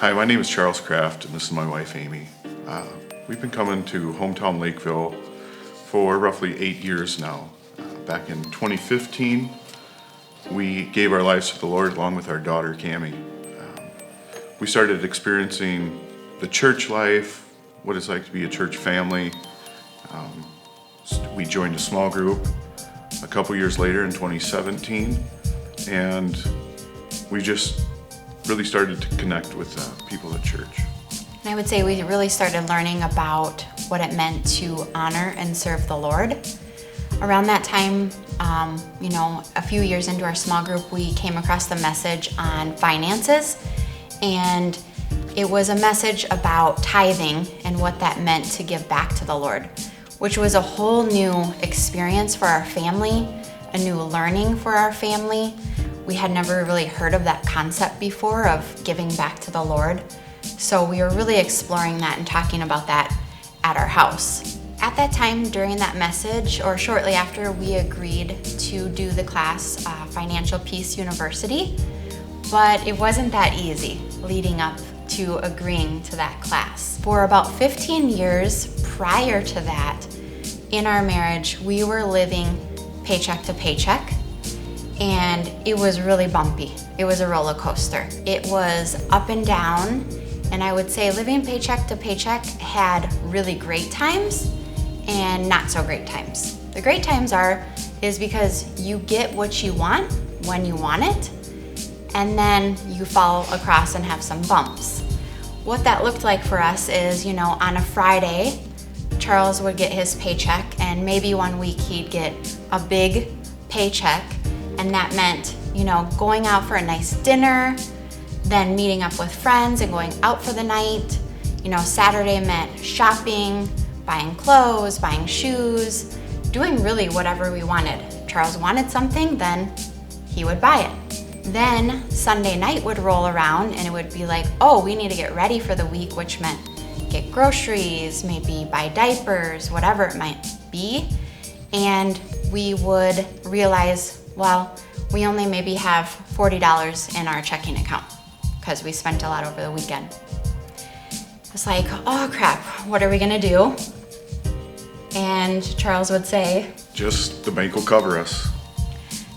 Hi, my name is Charles Kraft, and this is my wife, Amy. We've been coming to hometown Lakeville for roughly 8 years now. Back in 2015, we gave our lives to the Lord along with our daughter, Cammie. We started experiencing the church life, what it's like to be a church family. We joined a small group a couple years later in 2017, and we just really started to connect with people at church. And I would say we really started learning about what it meant to honor and serve the Lord. Around that time, a few years into our small group, we came across the message on finances, and it was a message about tithing and what that meant to give back to the Lord, which was a whole new experience for our family, a new learning for our family. We had never really heard of that concept before of giving back to the Lord. So we were really exploring that and talking about that at our house. At that time, during that message, or shortly after, we agreed to do the class, Financial Peace University, but it wasn't that easy leading up to agreeing to that class. For about 15 years prior to that, in our marriage, we were living paycheck to paycheck. And it was really bumpy. It was a roller coaster. It was up and down, and I would say living paycheck to paycheck had really great times and not so great times. The great times is because you get what you want when you want it, and then you fall across and have some bumps. What that looked like for us is, on a Friday, Charles would get his paycheck, and maybe one week he'd get a big paycheck. And that meant, going out for a nice dinner, then meeting up with friends and going out for the night. Saturday meant shopping, buying clothes, buying shoes, doing really whatever we wanted. Charles wanted something, then he would buy it. Then Sunday night would roll around and it would be like, oh, we need to get ready for the week, which meant get groceries, maybe buy diapers, whatever it might be. And we would realize, well, we only maybe have $40 in our checking account because we spent a lot over the weekend. It's like, oh crap, what are we gonna do? And Charles would say, Just the bank will cover us.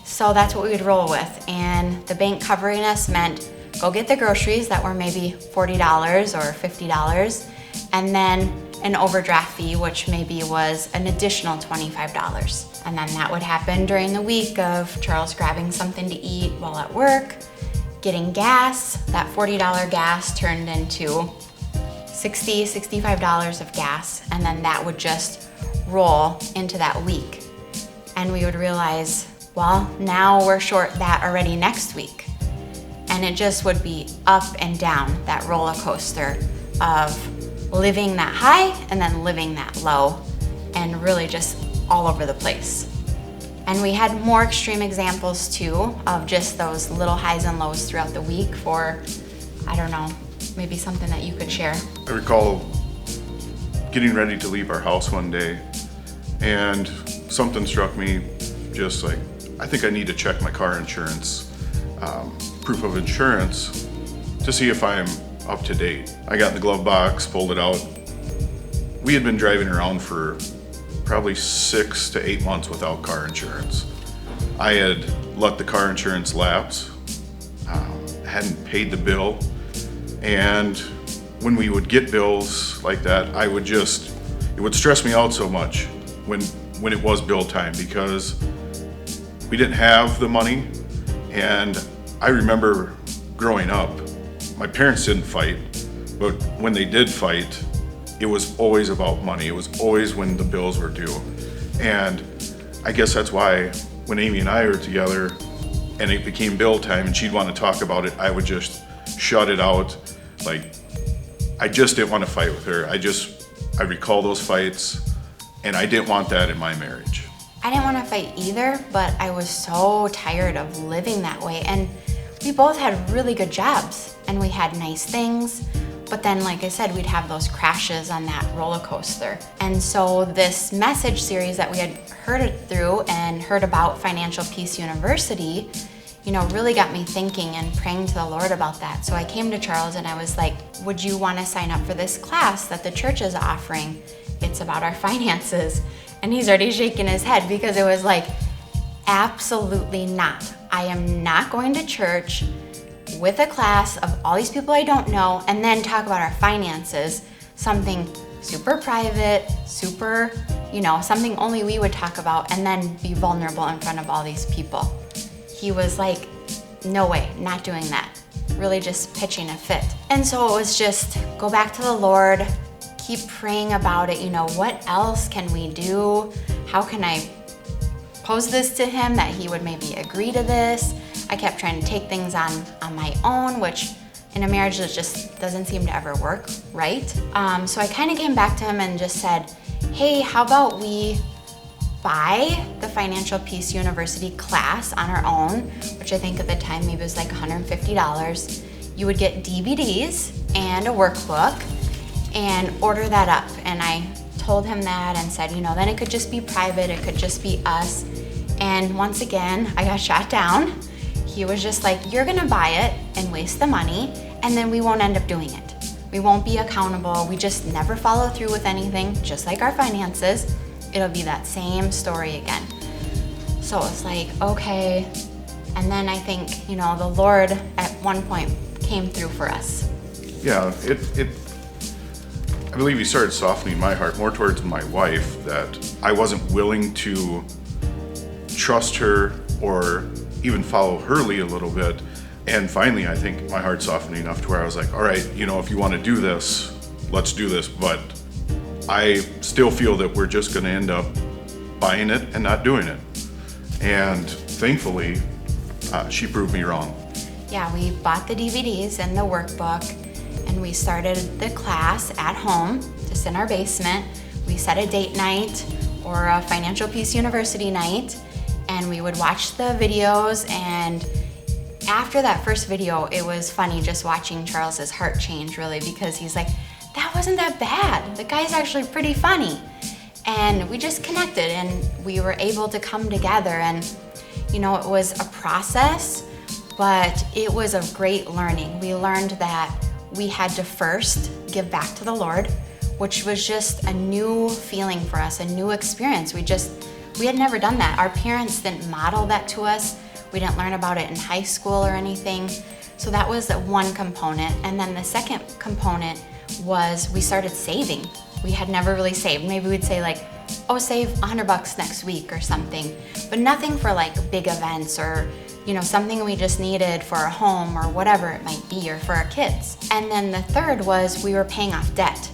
So that's what we would roll with. And the bank covering us meant go get the groceries that were maybe $40 or $50, and then an overdraft fee, which maybe was an additional $25. And then that would happen during the week of Charles grabbing something to eat while at work, getting gas. That $40 gas turned into $60, $65 of gas, and then that would just roll into that week. And we would realize, well, now we're short that already next week. And it just would be up and down, that roller coaster of living that high and then living that low, and really just all over the place. And we had more extreme examples too of just those little highs and lows throughout the week for, I don't know, maybe something that you could share. I recall getting ready to leave our house one day, and something struck me, just like, I think I need to check my car insurance, proof of insurance, to see if I'm up to date. I got in the glove box, pulled it out. We had been driving around for probably 6 to 8 months without car insurance. I had let the car insurance lapse, hadn't paid the bill, and when we would get bills like that, it would stress me out so much when it was bill time, because we didn't have the money. And I remember growing up, my parents didn't fight, but when they did fight, it was always about money. It was always when the bills were due. And I guess that's why when Amy and I were together and it became bill time and she'd want to talk about it, I would just shut it out. Like, I just didn't want to fight with her. I recall those fights, and I didn't want that in my marriage. I didn't want to fight either, but I was so tired of living that way. And we both had really good jobs and we had nice things, but then, like I said, we'd have those crashes on that roller coaster. And so this message series that we had heard about Financial Peace University, really got me thinking and praying to the Lord about that. So I came to Charles and I was like, would you want to sign up for this class that the church is offering? It's about our finances. And he's already shaking his head because it was like, absolutely not. I am not going to church with a class of all these people I don't know and then talk about our finances, something super private, super, something only we would talk about, and then be vulnerable in front of all these people. He was like, no way, not doing that. Really just pitching a fit. And so it was just go back to the Lord, keep praying about it. What else can we do? How can I pose this to him that he would maybe agree to this? I kept trying to take things on my own, which in a marriage that just doesn't seem to ever work, right? So I kind of came back to him and just said, hey, how about we buy the Financial Peace University class on our own, which I think at the time maybe was like $150. You would get DVDs and a workbook and order that up. And I told him that and said, then it could just be private, it could just be us. And once again, I got shot down. He was just like, you're gonna buy it and waste the money, and then we won't end up doing it. We won't be accountable. We just never follow through with anything, just like our finances. It'll be that same story again. So it's like, okay. And then I think, the Lord at one point came through for us. Yeah, I believe he started softening my heart more towards my wife, that I wasn't willing to trust her or even follow her lead a little bit. And finally, I think my heart softened enough to where I was like, all right, if you want to do this, let's do this. But I still feel that we're just going to end up buying it and not doing it. And thankfully, she proved me wrong. Yeah, we bought the DVDs and the workbook, and we started the class at home, just in our basement. We set a date night or a Financial Peace University night, and we would watch the videos. And after that first video, it was funny just watching Charles's heart change, really, because he's like, that wasn't that bad. The guy's actually pretty funny. And we just connected, and we were able to come together. And, it was a process, but it was a great learning. We learned that we had to first give back to the Lord, which was just a new feeling for us, a new experience. We had never done that. Our parents didn't model that to us. We didn't learn about it in high school or anything. So that was one component. And then the second component was we started saving. We had never really saved. Maybe we'd say like, save $100 next week or something, but nothing for like big events or, something we just needed for a home or whatever it might be, or for our kids. And then the third was we were paying off debt,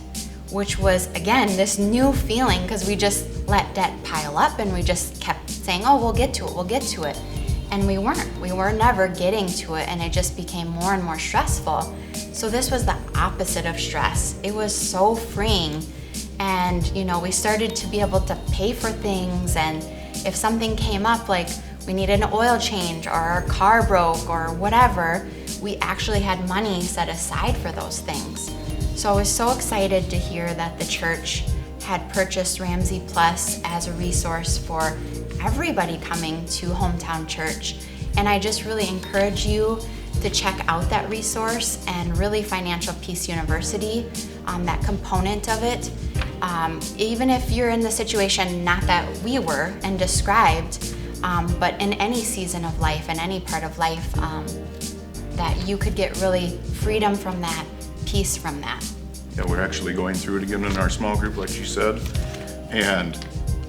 which was, again, this new feeling because we just let debt pile up and we just kept saying, we'll get to it. And we weren't. We were never getting to it, and it just became more and more stressful. So this was the opposite of stress. It was so freeing. And, we started to be able to pay for things. And if something came up, like we needed an oil change or our car broke or whatever, we actually had money set aside for those things. So I was so excited to hear that the church had purchased Ramsey Plus as a resource for everybody coming to Hometown Church. And I just really encourage you to check out that resource and really Financial Peace University, that component of it. Even if you're in the situation, not that we were and described, but in any season of life and any part of life, that you could get really freedom from that, peace from that. Yeah, we're actually going through it again in our small group, like you said. And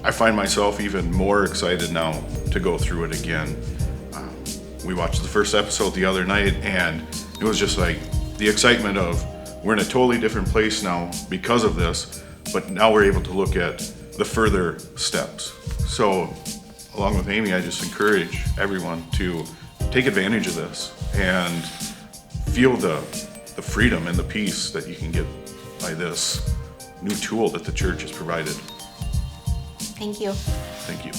I find myself even more excited now to go through it again. We watched the first episode the other night, and it was just like the excitement of we're in a totally different place now because of this, but now we're able to look at the further steps. So along with Amy, I just encourage everyone to take advantage of this and feel the freedom and the peace that you can get by this new tool that the church has provided. Thank you. Thank you.